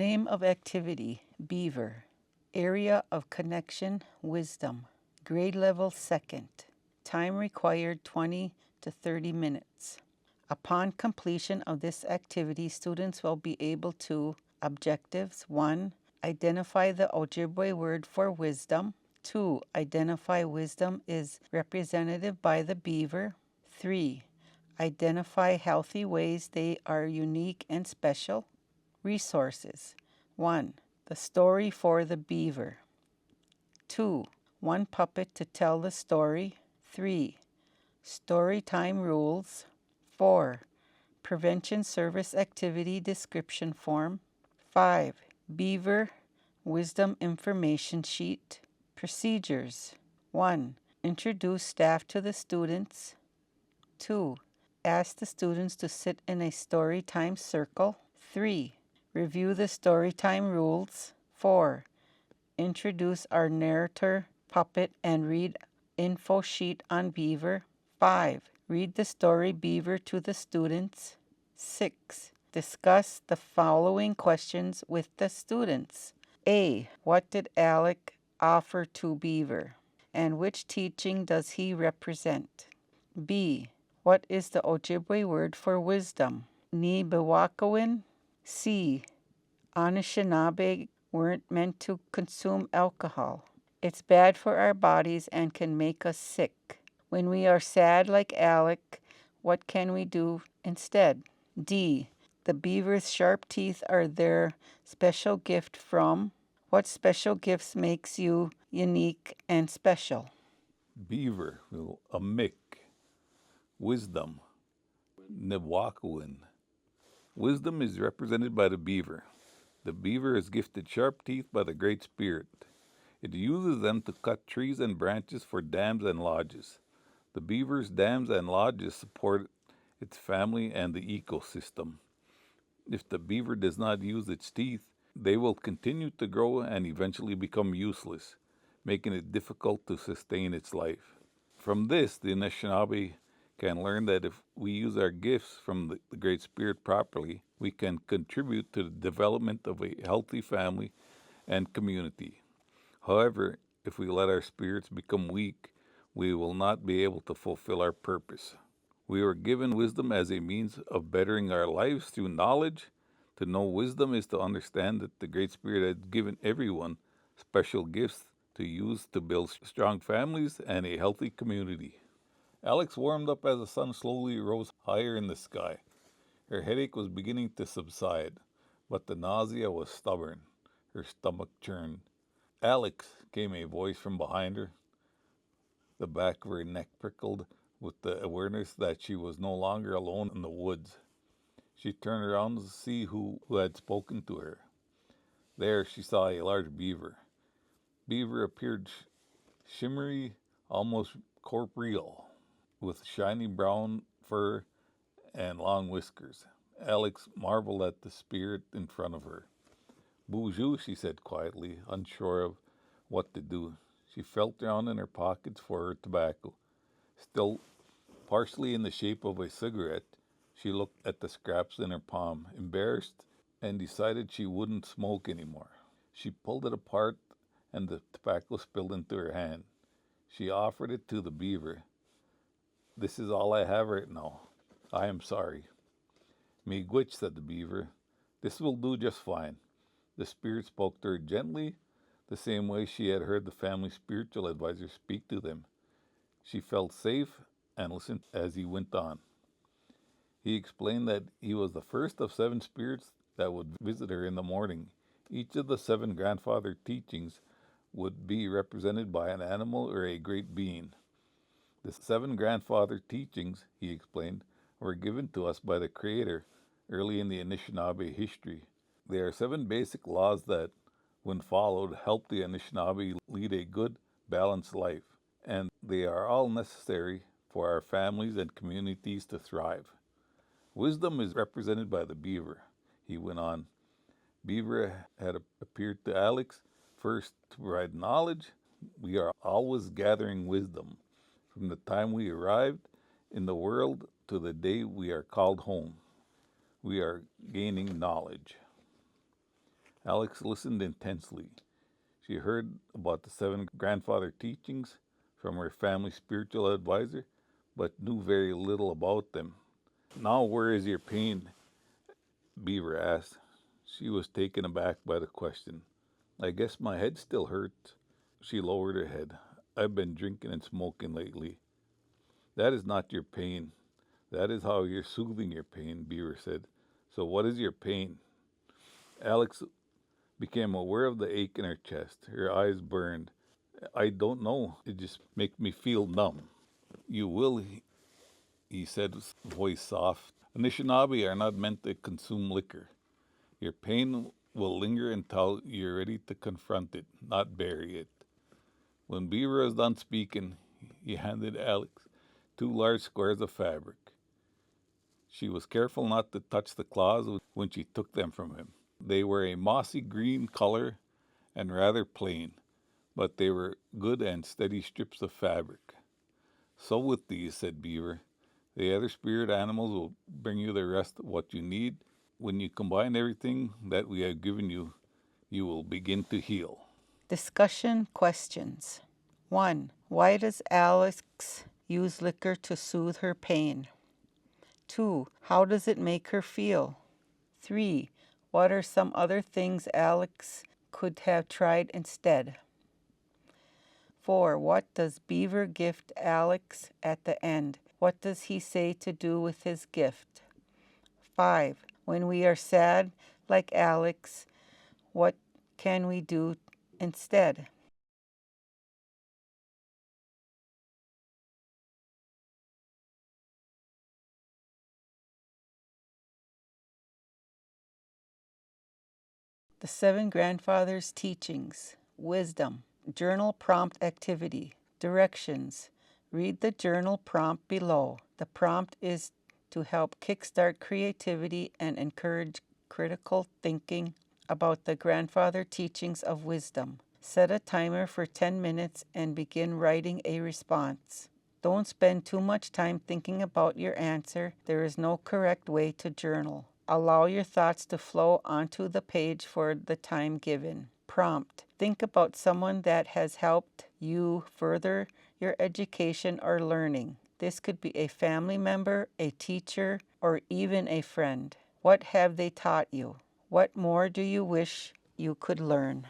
Name of activity, Beaver. Area of connection, wisdom. Grade level 2nd. Time required 20 to 30 minutes. Upon completion of this activity, students will be able to objectives 1. Identify the Ojibwe word for wisdom. 2. Identify wisdom is represented by the beaver. 3. Identify healthy ways they are unique and special. Resources. 1. The story for the beaver. 2. One puppet to tell the story. 3. Story time rules. 4. Prevention service activity description form. 5. Beaver wisdom information sheet. Procedures. 1. Introduce staff to the students. 2. Ask the students to sit in a story time circle. 3. Review the story time rules. 4. Introduce our narrator puppet and read info sheet on Beaver. 5. Read the story Beaver to the students. 6. Discuss the following questions with the students. A. What did Alec offer to Beaver? And which teaching does he represent? B. What is the Ojibwe word for wisdom? Nibwaakaawin. C. Anishinaabe weren't meant to consume alcohol. It's bad for our bodies and can make us sick. When we are sad like Alec, what can we do instead? D. The beaver's sharp teeth are their special gift from. What special gifts makes you unique and special? Beaver, a mick. Wisdom, Nibwaakaawin. Wisdom is represented by the beaver. The beaver is gifted sharp teeth by the Great Spirit. It uses them to cut trees and branches for dams and lodges. The beaver's dams and lodges support its family and the ecosystem. If the beaver does not use its teeth, they will continue to grow and eventually become useless, making it difficult to sustain its life. From this, the Anishinaabe can learn that if we use our gifts from the Great Spirit properly, we can contribute to the development of a healthy family and community. However, if we let our spirits become weak, we will not be able to fulfill our purpose. We were given wisdom as a means of bettering our lives through knowledge. To know wisdom is to understand that the Great Spirit has given everyone special gifts to use to build strong families and a healthy community. Alex warmed up as the sun slowly rose higher in the sky. Her headache was beginning to subside, but the nausea was stubborn. Her stomach churned. Alex, came a voice from behind her. The back of her neck prickled with the awareness that she was no longer alone in the woods. She turned around to see who had spoken to her. There she saw a large beaver. Beaver appeared shimmery, almost corporeal, with shiny brown fur and long whiskers. Alex marveled at the spirit in front of her. Bonjour, she said quietly, unsure of what to do. She felt around in her pockets for her tobacco. Still partially in the shape of a cigarette, she looked at the scraps in her palm, embarrassed, and decided she wouldn't smoke anymore. She pulled it apart and the tobacco spilled into her hand. She offered it to the beaver. This is all I have right now. I am sorry. Miigwech, said the beaver. This will do just fine. The spirit spoke to her gently, the same way she had heard the family spiritual advisor speak to them. She felt safe and listened as he went on. He explained that he was the first of 7 spirits that would visit her in the morning. Each of the 7 grandfather teachings would be represented by an animal or a great being. The 7 grandfather teachings, he explained, were given to us by the Creator early in the Anishinaabe history. They are 7 basic laws that, when followed, help the Anishinaabe lead a good, balanced life, and they are all necessary for our families and communities to thrive. Wisdom is represented by the beaver, he went on. Beaver had appeared to Alex first to provide knowledge. We are always gathering wisdom from the time we arrived in the world to the day we are called home. We are gaining knowledge. Alex listened intensely. She heard about the 7 grandfather teachings from her family spiritual advisor, but knew very little about them. Now, where is your pain? Beaver asked. She was taken aback by the question. I guess my head still hurts. She lowered her head. I've been drinking and smoking lately. That is not your pain. That is how you're soothing your pain, Beaver said. So what is your pain? Alex became aware of the ache in her chest. Her eyes burned. I don't know. It just makes me feel numb. You will, he said, voice soft. Anishinaabe are not meant to consume liquor. Your pain will linger until you're ready to confront it, not bury it. When Beaver was done speaking, he handed Alex 2 large squares of fabric. She was careful not to touch the claws when she took them from him. They were a mossy green color and rather plain, but they were good and steady strips of fabric. So with these, said Beaver, the other spirit animals will bring you the rest of what you need. When you combine everything that we have given you, you will begin to heal. Discussion questions. 1. Why does Alex use liquor to soothe her pain? 2. How does it make her feel? 3. What are some other things Alex could have tried instead? 4. What does Beaver gift Alex at the end? What does he say to do with his gift? 5. When we are sad, like Alex, what can we do instead? The 7 grandfathers' teachings. Wisdom. Journal prompt activity. Directions. Read the journal prompt below. The prompt is to help kickstart creativity and encourage critical thinking about the grandfather teachings of wisdom. Set a timer for 10 minutes and begin writing a response. Don't spend too much time thinking about your answer. There is no correct way to journal. Allow your thoughts to flow onto the page for the time given. Prompt. Think about someone that has helped you further your education or learning. This could be a family member, a teacher, or even a friend. What have they taught you? What more do you wish you could learn?